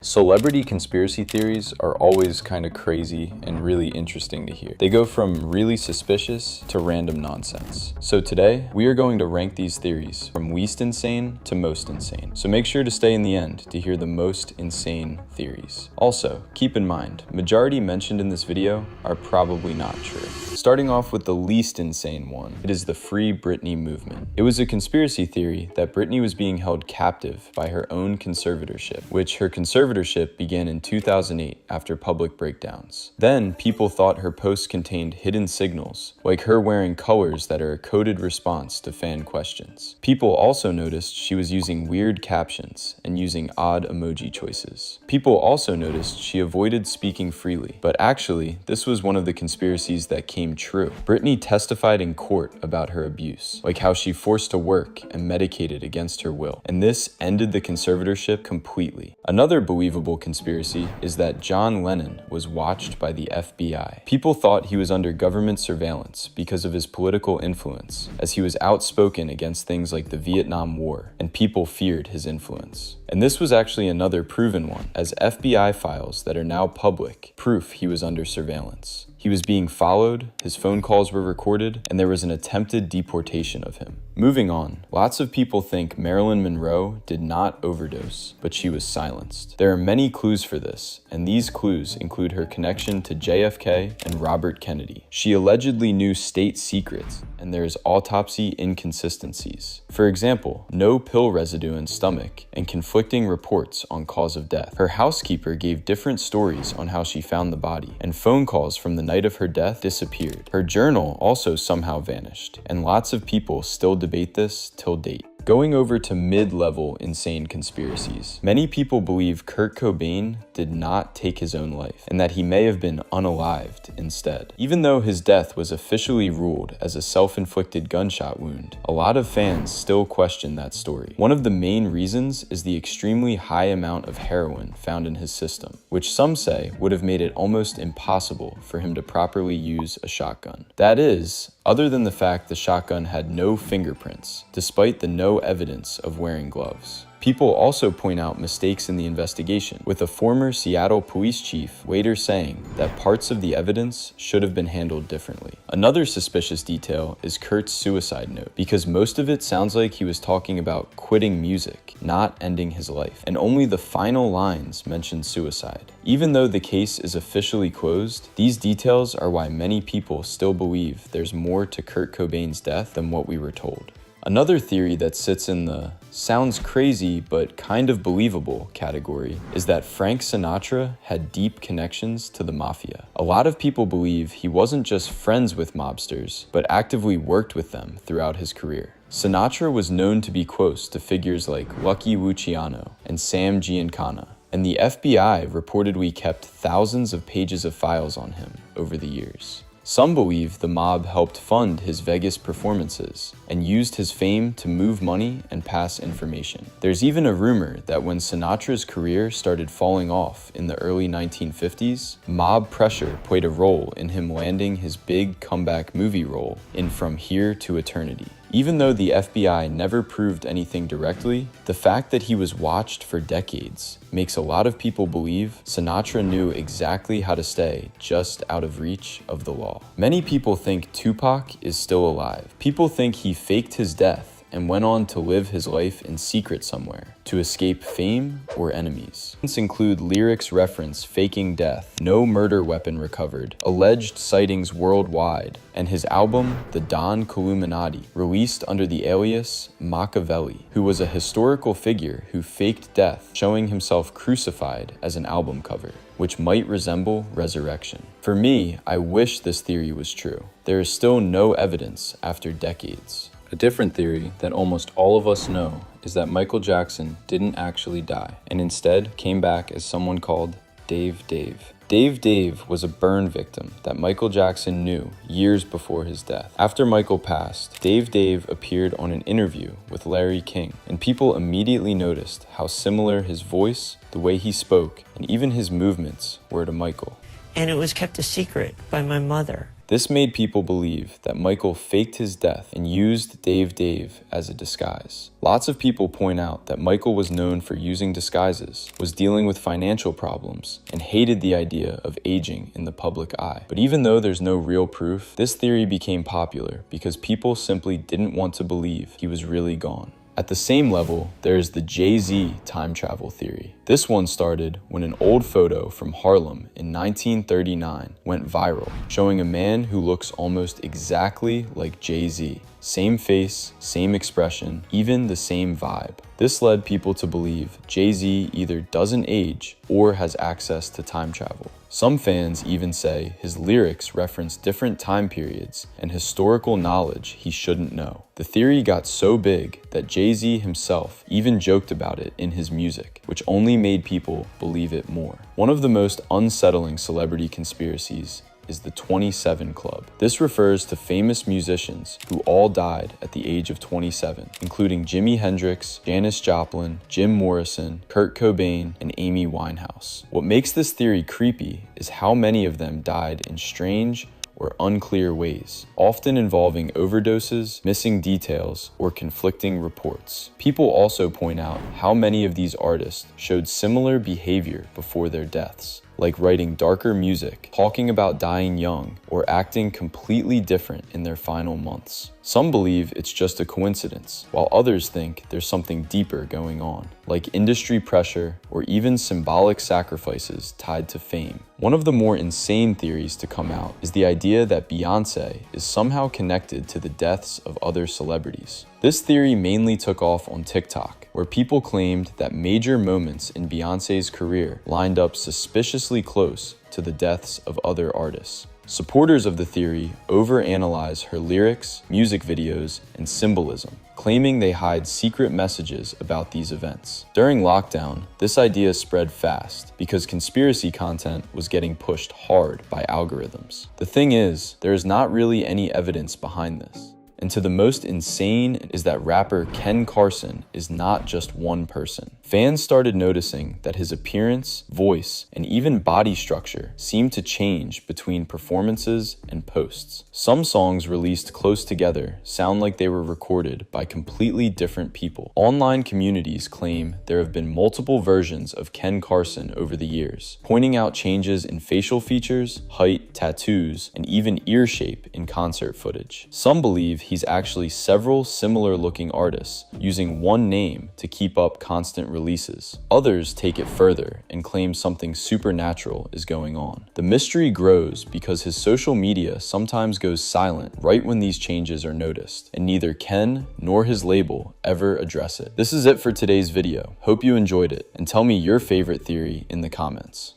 Celebrity conspiracy theories are always kind of crazy and really interesting to hear. They go from really suspicious to random nonsense. So today, we are going to rank these theories from least insane to most insane. So make sure to stay in the end to hear the most insane theories. Also, keep in mind, majority mentioned in this video are probably not true. Starting off with the least insane one, it is the Free Britney movement. It was a conspiracy theory that Britney was being held captive by her own conservatorship, which her conservatorship began in 2008 after public breakdowns. Then, people thought her posts contained hidden signals, like her wearing colors that are a coded response to fan questions. People also noticed she was using weird captions and using odd emoji choices. People also noticed she avoided speaking freely, but actually, this was one of the conspiracies that came true. Britney testified in court about her abuse, like how she forced to work and medicated against her will, and this ended the conservatorship completely. Another believable conspiracy is that John Lennon was watched by the FBI. People thought he was under government surveillance because of his political influence, as he was outspoken against things like the Vietnam War, and people feared his influence. And this was actually another proven one, as FBI files that are now public proof he was under surveillance. He was being followed, his phone calls were recorded, and there was an attempted deportation of him. Moving on, lots of people think Marilyn Monroe did not overdose, but she was silenced. There are many clues for this, and these clues include her connection to JFK and Robert Kennedy. She allegedly knew state secrets, and there is autopsy inconsistencies. For example, no pill residue in stomach, and conflicting reports on cause of death. Her housekeeper gave different stories on how she found the body, and phone calls from the night of her death disappeared. Her journal also somehow vanished, and lots of people still debate this till date. Going over to mid-level insane conspiracies. Many people believe Kurt Cobain did not take his own life, and that he may have been unalived instead. Even though his death was officially ruled as a self-inflicted gunshot wound, a lot of fans still question that story. One of the main reasons is the extremely high amount of heroin found in his system, which some say would have made it almost impossible for him to properly use a shotgun. That is, other than the fact the shotgun had no fingerprints, despite the no evidence of wearing gloves. People also point out mistakes in the investigation, with a former Seattle police chief later saying that parts of the evidence should have been handled differently. Another suspicious detail is Kurt's suicide note, because most of it sounds like he was talking about quitting music, not ending his life, and only the final lines mention suicide. Even though the case is officially closed, these details are why many people still believe there's more to Kurt Cobain's death than what we were told. Another theory that sits in the sounds crazy but kind of believable category is that Frank Sinatra had deep connections to the mafia. A lot of people believe he wasn't just friends with mobsters, but actively worked with them throughout his career. Sinatra was known to be close to figures like Lucky Luciano and Sam Giancana, and the FBI reportedly kept thousands of pages of files on him over the years. Some believe the mob helped fund his Vegas performances and used his fame to move money and pass information. There's even a rumor that when Sinatra's career started falling off in the early 1950s, mob pressure played a role in him landing his big comeback movie role in From Here to Eternity. Even though the FBI never proved anything directly, the fact that he was watched for decades makes a lot of people believe Sinatra knew exactly how to stay just out of reach of the law. Many people think Tupac is still alive. People think he faked his death and went on to live his life in secret somewhere to escape fame or enemies. These include lyrics reference faking death, no murder weapon recovered, alleged sightings worldwide, and his album, The Don Columinati, released under the alias Machiavelli, who was a historical figure who faked death, showing himself crucified as an album cover, which might resemble resurrection. For me, I wish this theory was true. There is still no evidence after decades. A different theory that almost all of us know is that Michael Jackson didn't actually die, and instead came back as someone called Dave Dave. Dave Dave was a burn victim that Michael Jackson knew years before his death. After Michael passed, Dave Dave appeared on an interview with Larry King, and people immediately noticed how similar his voice, the way he spoke, and even his movements were to Michael. and it was kept a secret by my mother. This made people believe that Michael faked his death and used Dave as a disguise. Lots of people point out that Michael was known for using disguises, was dealing with financial problems, and hated the idea of aging in the public eye. But even though there's no real proof, this theory became popular because people simply didn't want to believe he was really gone. At the same level, there is the Jay-Z time travel theory. This one started when an old photo from Harlem in 1939 went viral, showing a man who looks almost exactly like Jay-Z. Same face, same expression, even the same vibe. This led people to believe Jay-Z either doesn't age or has access to time travel. Some fans even say his lyrics reference different time periods and historical knowledge he shouldn't know. The theory got so big that Jay-Z himself even joked about it in his music, which only made people believe it more. One of the most unsettling celebrity conspiracies is the 27 Club. This refers to famous musicians who all died at the age of 27, including Jimi Hendrix, Janis Joplin, Jim Morrison, Kurt Cobain, and Amy Winehouse. What makes this theory creepy is how many of them died in strange or unclear ways, often involving overdoses, missing details, or conflicting reports. People also point out how many of these artists showed similar behavior before their deaths, like writing darker music, talking about dying young, or acting completely different in their final months. Some believe it's just a coincidence, while others think there's something deeper going on, like industry pressure or even symbolic sacrifices tied to fame. One of the more insane theories to come out is the idea that Beyoncé is somehow connected to the deaths of other celebrities. This theory mainly took off on TikTok, where people claimed that major moments in Beyoncé's career lined up suspiciously close to the deaths of other artists. Supporters of the theory overanalyze her lyrics, music videos, and symbolism, claiming they hide secret messages about these events. During lockdown, this idea spread fast because conspiracy content was getting pushed hard by algorithms. The thing is, there is not really any evidence behind this. And to the most insane is that rapper Ken Carson is not just one person. Fans started noticing that his appearance, voice, and even body structure seemed to change between performances and posts. Some songs released close together sound like they were recorded by completely different people. Online communities claim there have been multiple versions of Ken Carson over the years, pointing out changes in facial features, height, tattoos, and even ear shape in concert footage. Some believe he's actually several similar looking artists using one name to keep up constant releases. Others take it further and claim something supernatural is going on. The mystery grows because his social media sometimes goes silent right when these changes are noticed, and neither Ken nor his label ever address it. This is it for today's video. Hope you enjoyed it, and tell me your favorite theory in the comments.